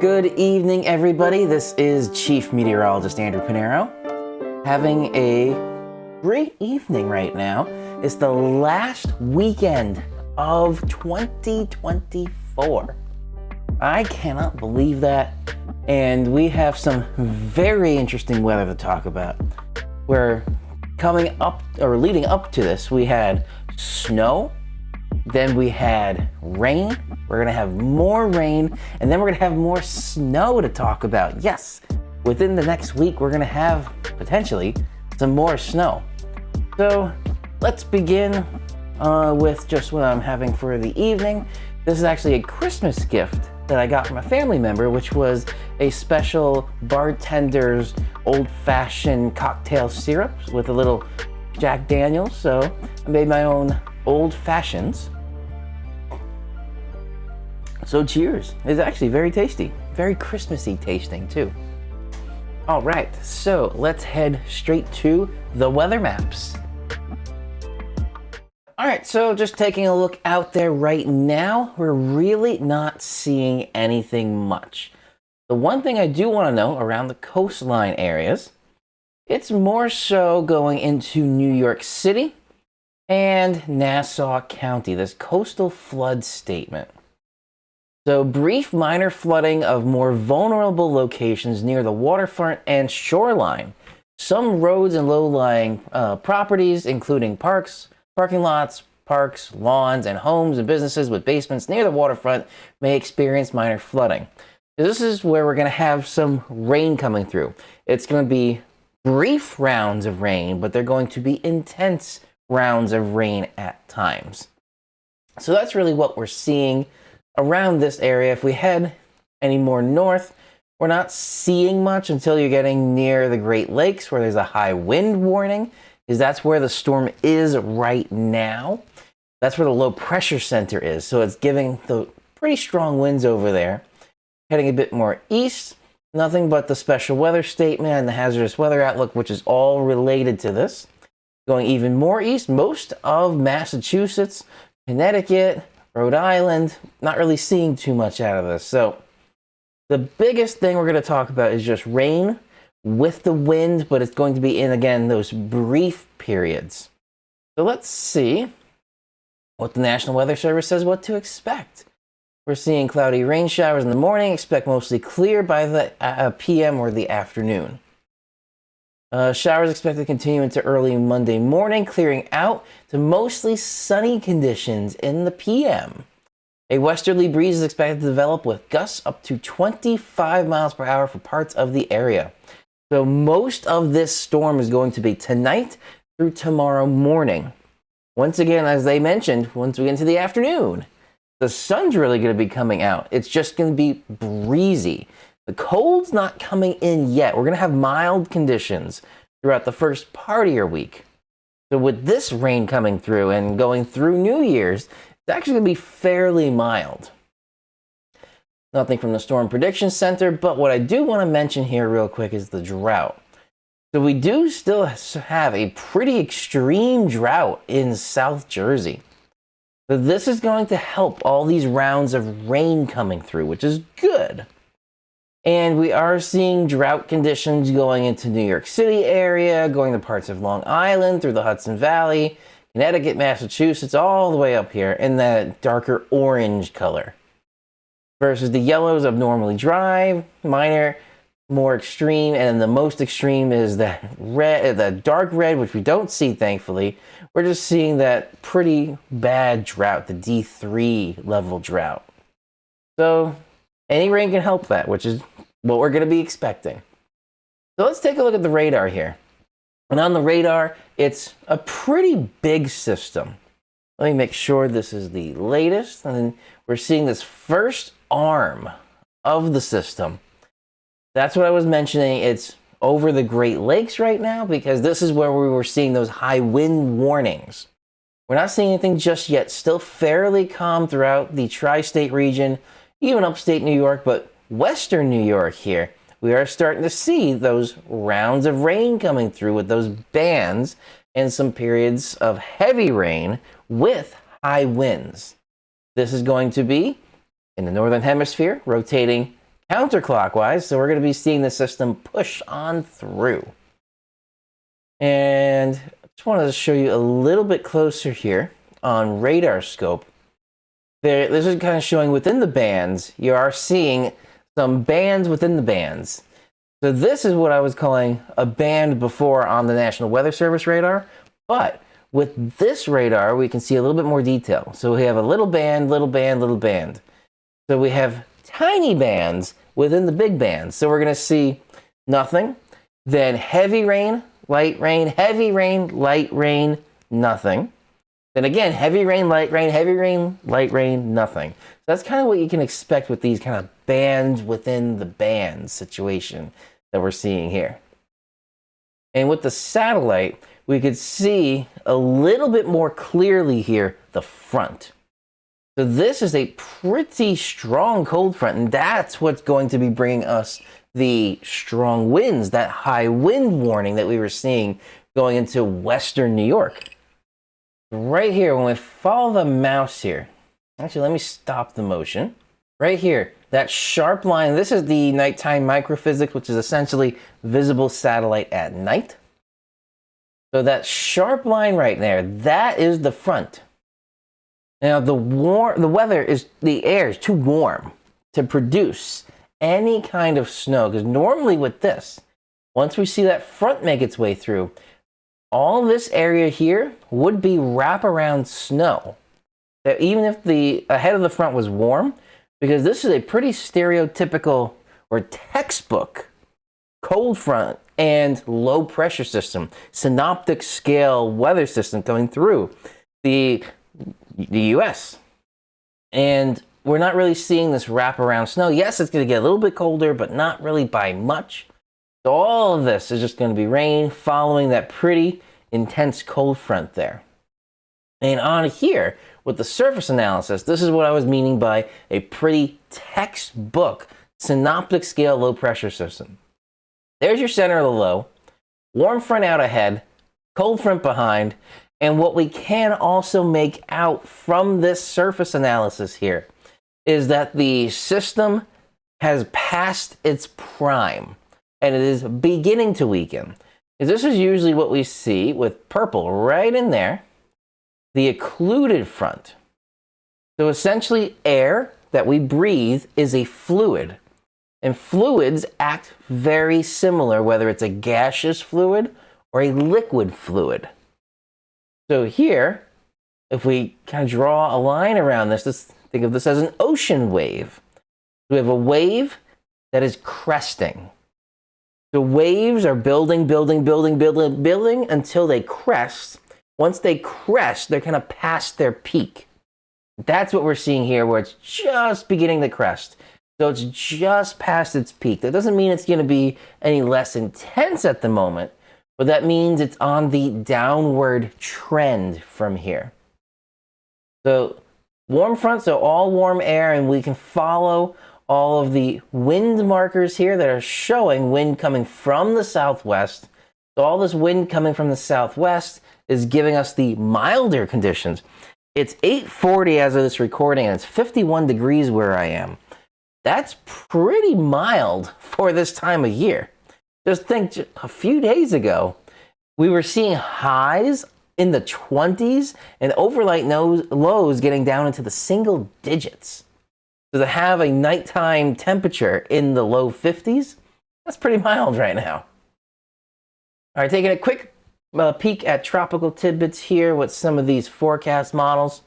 Good evening, everybody. This is Chief Meteorologist Andrew Pinero. Having a great evening right now. It's the last weekend of 2024. I cannot believe that. And we have some very interesting weather to talk about. We're coming up, or leading up to this, we had snow, then we had rain. We're gonna have more rain, and then we're gonna have more snow to talk about. Yes, within the next week, we're gonna have potentially some more snow. So let's begin with just what I'm having for the evening. This is actually a Christmas gift that I got from a family member, which was a special bartender's old-fashioned cocktail syrup with a little Jack Daniels. So I made my own old fashions. So cheers. It's actually very tasty, very Christmassy tasting too. All right, so let's head straight to the weather maps. All right, so just taking a look out there right now, we're really not seeing anything much. The one thing I do want to know around the coastline areas, it's more so going into New York City and Nassau County, this coastal flood statement. So brief minor flooding of more vulnerable locations near the waterfront and shoreline. Some roads and low-lying properties, including parks, parking lots, parks, lawns, and homes and businesses with basements near the waterfront may experience minor flooding. This is where we're going to have some rain coming through. It's going to be brief rounds of rain, but they're going to be intense rounds of rain at times. So that's really what we're seeing around this area. If we head any more north, we're not seeing much until you're getting near the Great Lakes, where there's a high wind warning, because that's where the storm is right now. That's where the low pressure center is, so it's giving the pretty strong winds over there. Heading a bit more east, nothing but the special weather statement and the hazardous weather outlook, which is all related to this. Going even more east, most of Massachusetts, Connecticut, Rhode Island, not really seeing too much out of this. So the biggest thing we're going to talk about is just rain with the wind, but it's going to be in, again, those brief periods. So let's see what the National Weather Service says what to expect. We're seeing cloudy rain showers in the morning, expect mostly clear by the PM or the afternoon. Showers expected to continue into early Monday morning, clearing out to mostly sunny conditions in the PM. A westerly breeze is expected to develop with gusts up to 25 miles per hour for parts of the area. So most of this storm is going to be tonight through tomorrow morning. Once again, as they mentioned, once we get into the afternoon, the sun's really going to be coming out. It's just going to be breezy. The cold's not coming in yet. We're going to have mild conditions throughout the first part of your week. So with this rain coming through and going through New Year's, it's actually going to be fairly mild. Nothing from the Storm Prediction Center, but what I do want to mention here real quick is the drought. So we do still have a pretty extreme drought in South Jersey. So this is going to help all these rounds of rain coming through, which is good. And we are seeing drought conditions going into New York City area, going to parts of Long Island, through the Hudson Valley, Connecticut, Massachusetts, all the way up here in that darker orange color. Versus the yellows of normally dry, minor, more extreme, and the most extreme is that red, the dark red, which we don't see, thankfully. We're just seeing that pretty bad drought, the D3 level drought. So any rain can help that, which is what we're going to be expecting. So let's take a look at the radar here. And on the radar, it's a pretty big system. Let me make sure this is the latest. And then we're seeing this first arm of the system. That's what I was mentioning. It's over the Great Lakes right now, because this is where we were seeing those high wind warnings. We're not seeing anything just yet. Still fairly calm throughout the tri-state region, even upstate New York, but western New York here, we are starting to see those rounds of rain coming through with those bands and some periods of heavy rain with high winds. This is going to be in the northern hemisphere, rotating counterclockwise, so we're going to be seeing the system push on through. And I just wanted to show you a little bit closer here on radar scope. This is kind of showing within the bands. You are seeing some bands within the bands. So this is what I was calling a band before on the National Weather Service radar, but with this radar, we can see a little bit more detail. So we have a little band, little band, little band. So we have tiny bands within the big bands. So we're going to see nothing, then heavy rain, heavy rain, light rain, nothing. Then again, heavy rain, light rain, nothing. So that's kind of what you can expect with these kind of bands within the bands situation that we're seeing here. And with the satellite, we could see a little bit more clearly here the front. So this is a pretty strong cold front, and that's what's going to be bringing us the strong winds, that high wind warning that we were seeing going into western New York. Right here, when we follow the mouse here, actually, let me stop the motion. Right here, that sharp line, this is the nighttime microphysics, which is essentially visible satellite at night. So that sharp line right there, that is the front. Now the air is too warm to produce any kind of snow, because normally with this, once we see that front make its way through, all this area here would be wraparound snow. That even if the ahead of the front was warm, because this is a pretty stereotypical or textbook cold front and low pressure system, synoptic scale weather system coming through the US. And we're not really seeing this wraparound snow. Yes, it's going to get a little bit colder, but not really by much. So all of this is just going to be rain following that pretty intense cold front there. And on here, with the surface analysis, this is what I was meaning by a pretty textbook synoptic scale low pressure system. There's your center of the low, warm front out ahead, cold front behind, and what we can also make out from this surface analysis here is that the system has passed its prime and it is beginning to weaken. This is usually what we see with purple right in there, the occluded front. So essentially air that we breathe is a fluid. And fluids act very similar, whether it's a gaseous fluid or a liquid fluid. So here, if we kind of draw a line around this, think of this as an ocean wave. We have a wave that is cresting. The waves are building until they crest. Once they crest, they're kind of past their peak. That's what we're seeing here, where it's just beginning to crest. So it's just past its peak. That doesn't mean it's going to be any less intense at the moment, but that means it's on the downward trend from here. So warm front, so all warm air, and we can follow all of the wind markers here that are showing wind coming from the southwest. So all this wind coming from the southwest is giving us the milder conditions. It's 8:40 as of this recording, and it's 51 degrees where I am. That's pretty mild for this time of year. Just think, a few days ago, we were seeing highs in the 20s and overnight lows getting down into the single digits. So to have a nighttime temperature in the low 50s, that's pretty mild right now. All right, taking a quick peek at tropical tidbits here with some of these forecast models.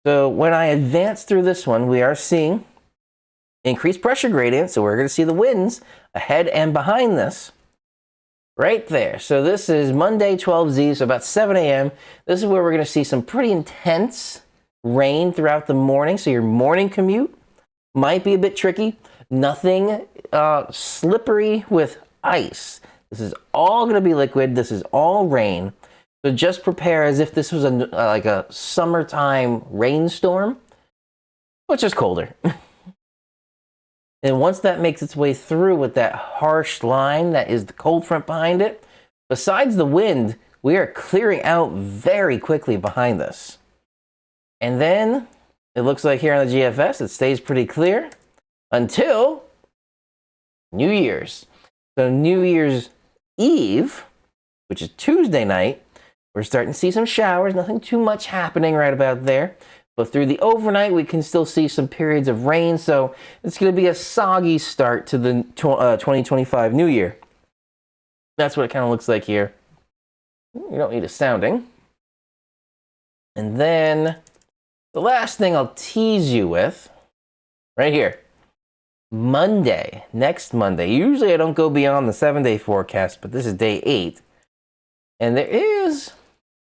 So when I advance through this one, we are seeing increased pressure gradient. So we're going to see the winds ahead and behind this right there. So this is Monday 12Z, so about 7 a.m. This is where we're going to see some pretty intense rain throughout the morning. So your morning commute might be a bit tricky. Nothing slippery with ice. This is all going to be liquid. This is all rain. So just prepare as if this was like a summertime rainstorm, but just colder. And once that makes its way through with that harsh line that is the cold front behind it, besides the wind, we are clearing out very quickly behind this. And then it looks like here on the GFS, it stays pretty clear until New Year's. So New Year's Eve, which is Tuesday night, we're starting to see some showers. Nothing too much happening right about there. But through the overnight, we can still see some periods of rain. So it's going to be a soggy start to the 2025 New Year. That's what it kind of looks like here. You don't need a sounding. And then the last thing I'll tease you with, right here. Monday, next Monday. Usually I don't go beyond the 7-day forecast, but this is day 8. And there is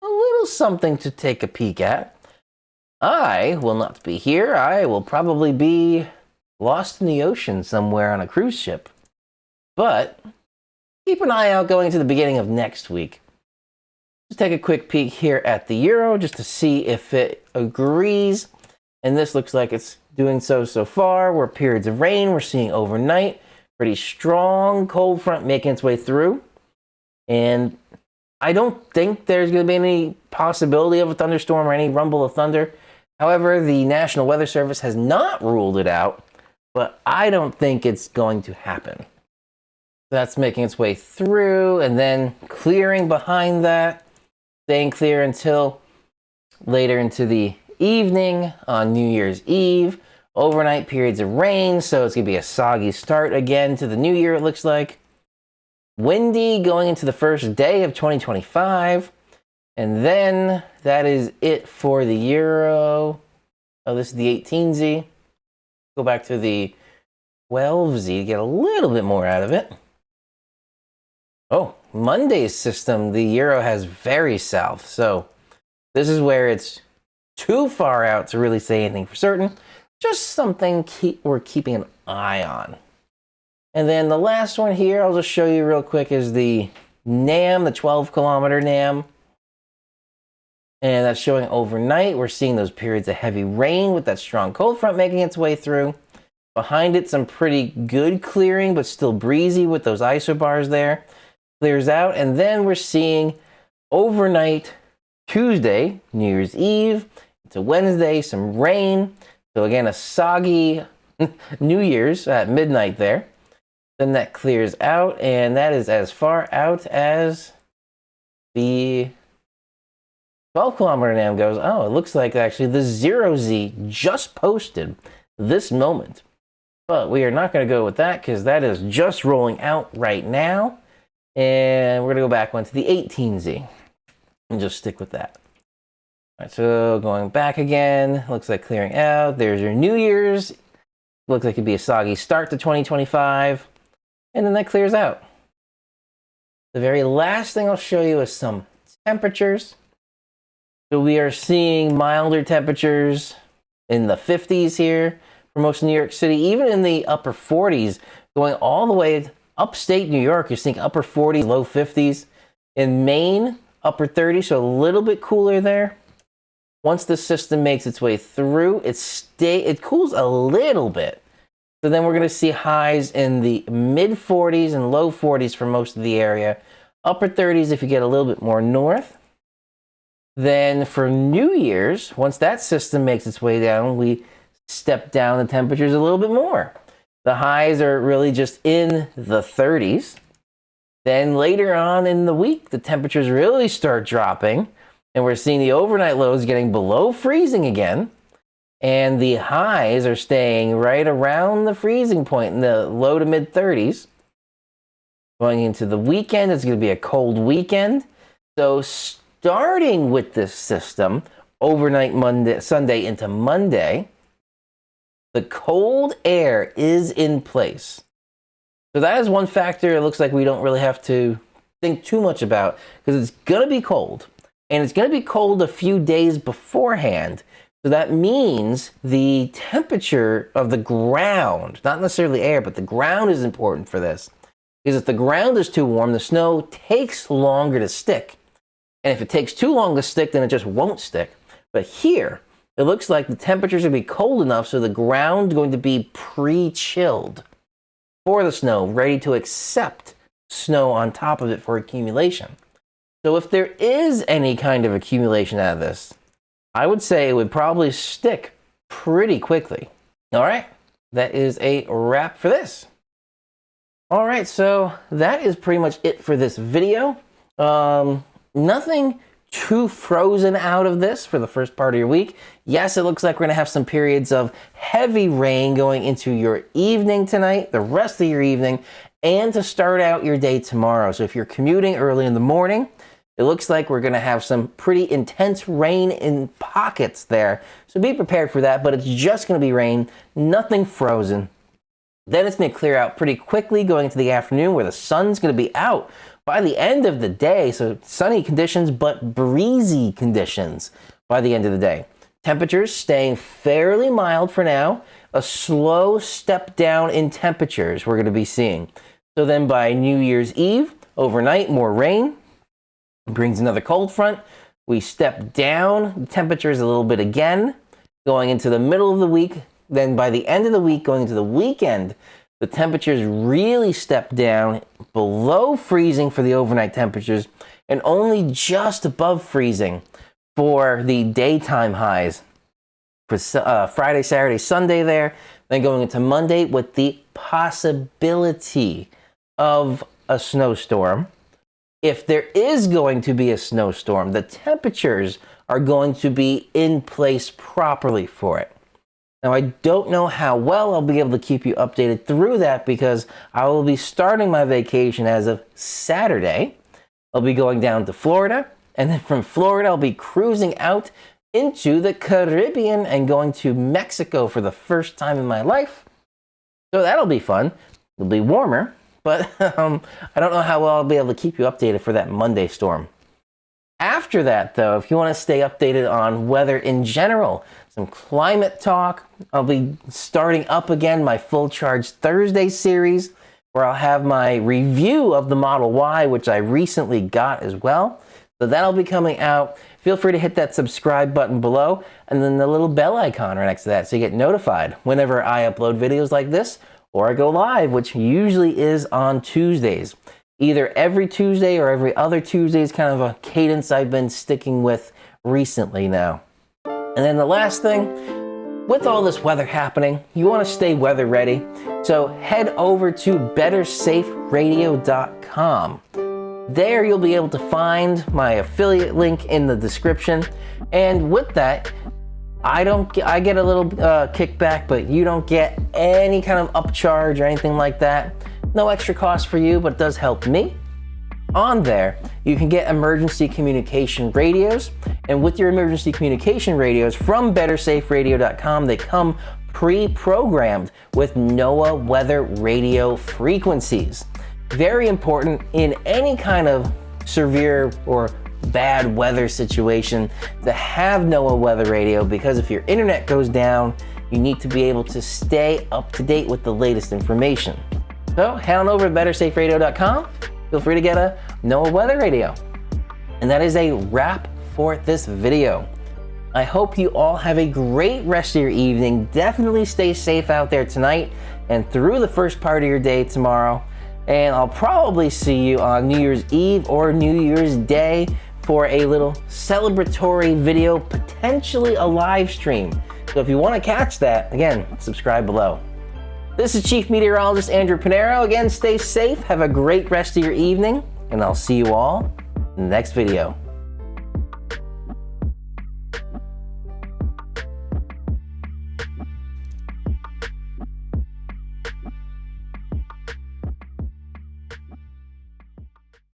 a little something to take a peek at. I will not be here. I will probably be lost in the ocean somewhere on a cruise ship. But keep an eye out going into the beginning of next week. Just take a quick peek here at the Euro just to see if it agrees. And this looks like it's doing so far. We're periods of rain. We're seeing overnight. Pretty strong cold front making its way through. And I don't think there's going to be any possibility of a thunderstorm or any rumble of thunder. However, the National Weather Service has not ruled it out, but I don't think it's going to happen. That's making its way through and then clearing behind that, staying clear until later into the evening on New Year's Eve. Overnight periods of rain, so it's going to be a soggy start again to the new year, it looks like. Windy going into the first day of 2025. And then that is it for the Euro. Oh, this is the 18Z. Go back to the 12Z to get a little bit more out of it. Oh, Monday's system, the Euro has very south. So this is where it's too far out to really say anything for certain. Just something we're keeping an eye on. And then the last one here, I'll just show you real quick, is the NAM, the 12-kilometer NAM. And that's showing overnight. We're seeing those periods of heavy rain with that strong cold front making its way through. Behind it, some pretty good clearing, but still breezy with those isobars there. Clears out, and then we're seeing overnight Tuesday, New Year's Eve, to Wednesday, some rain. So again, a soggy New Year's at midnight there. Then that clears out, and that is as far out as the 12-kilometer NAM goes. Oh, it looks like actually the 0Z just posted this moment. But we are not going to go with that because that is just rolling out right now. And we're going to go back one to the 18Z and just stick with that. All right, so going back again, looks like clearing out. There's your New Year's. Looks like it'd be a soggy start to 2025. And then that clears out. The very last thing I'll show you is some temperatures. So we are seeing milder temperatures in the 50s here for most of New York City, even in the upper 40s, going all the way upstate New York. You're seeing upper 40s, low 50s. In Maine, upper 30s, so a little bit cooler there. Once the system makes its way through, it cools a little bit. So then we're going to see highs in the mid 40s and low 40s for most of the area. Upper 30s if you get a little bit more north. Then for New Year's, once that system makes its way down, we step down the temperatures a little bit more. The highs are really just in the 30s. Then later on in the week, the temperatures really start dropping. And we're seeing the overnight lows getting below freezing again. And the highs are staying right around the freezing point in the low to mid 30s. Going into the weekend, it's going to be a cold weekend. So starting with this system, overnight Sunday into Monday, the cold air is in place. So that is one factor it looks like we don't really have to think too much about because it's going to be cold. And it's going to be cold a few days beforehand. So that means the temperature of the ground, not necessarily air, but the ground is important for this. Because if the ground is too warm, the snow takes longer to stick. And if it takes too long to stick, then it just won't stick. But here, it looks like the temperatures will be cold enough so the ground is going to be pre-chilled for the snow, ready to accept snow on top of it for accumulation. So if there is any kind of accumulation out of this, I would say it would probably stick pretty quickly. All right, that is a wrap for this. All right, so that is pretty much it for this video. Nothing too frozen out of this for the first part of your week. Yes, it looks like we're gonna have some periods of heavy rain going into your evening tonight, the rest of your evening, and to start out your day tomorrow. So if you're commuting early in the morning, it looks like we're gonna have some pretty intense rain in pockets there. So be prepared for that, but it's just gonna be rain, nothing frozen. Then it's going to clear out pretty quickly going into the afternoon where the sun's going to be out by the end of the day. So sunny conditions, but breezy conditions by the end of the day. Temperatures staying fairly mild for now. A slow step down in temperatures we're going to be seeing. So then by New Year's Eve, overnight, more rain. Brings another cold front. We step down temperatures a little bit again going into the middle of the week. Then by the end of the week, going into the weekend, the temperatures really step down below freezing for the overnight temperatures and only just above freezing for the daytime highs for Friday, Saturday, Sunday there. Then going into Monday with the possibility of a snowstorm. If there is going to be a snowstorm, the temperatures are going to be in place properly for it. Now, I don't know how well I'll be able to keep you updated through that because I will be starting my vacation as of Saturday. I'll be going down to Florida, and then from Florida, I'll be cruising out into the Caribbean and going to Mexico for the first time in my life. So that'll be fun. It'll be warmer, but I don't know how well I'll be able to keep you updated for that Monday storm. After that, though, if you want to stay updated on weather in general, some climate talk, I'll be starting up again my Full Charge Thursday series, where I'll have my review of the Model Y, which I recently got as well. So that'll be coming out. Feel free to hit that subscribe button below, and then the little bell icon right next to that so you get notified whenever I upload videos like this, or I go live, which usually is on Tuesdays. Either every Tuesday or every other Tuesday is kind of a cadence I've been sticking with recently now. And then the last thing, with all this weather happening, you want to stay weather ready. So head over to bettersaferadio.com. There you'll be able to find my affiliate link in the description. And with that, I get a little kickback, but you don't get any kind of upcharge or anything like that. No extra cost for you, but it does help me. On there, you can get emergency communication radios, and with your emergency communication radios from bettersaferadio.com, they come pre-programmed with NOAA weather radio frequencies. Very important in any kind of severe or bad weather situation to have NOAA weather radio, because if your internet goes down, you need to be able to stay up to date with the latest information. So head on over to bettersaferadio.com. Feel free to get a NOAA weather radio. And that is a wrap for this video. I hope you all have a great rest of your evening. Definitely stay safe out there tonight and through the first part of your day tomorrow. And I'll probably see you on New Year's Eve or New Year's Day for a little celebratory video, potentially a live stream. So if you want to catch that, again, subscribe below. This is Chief Meteorologist Andrew Pinero. Again, stay safe, have a great rest of your evening, and I'll see you all in the next video.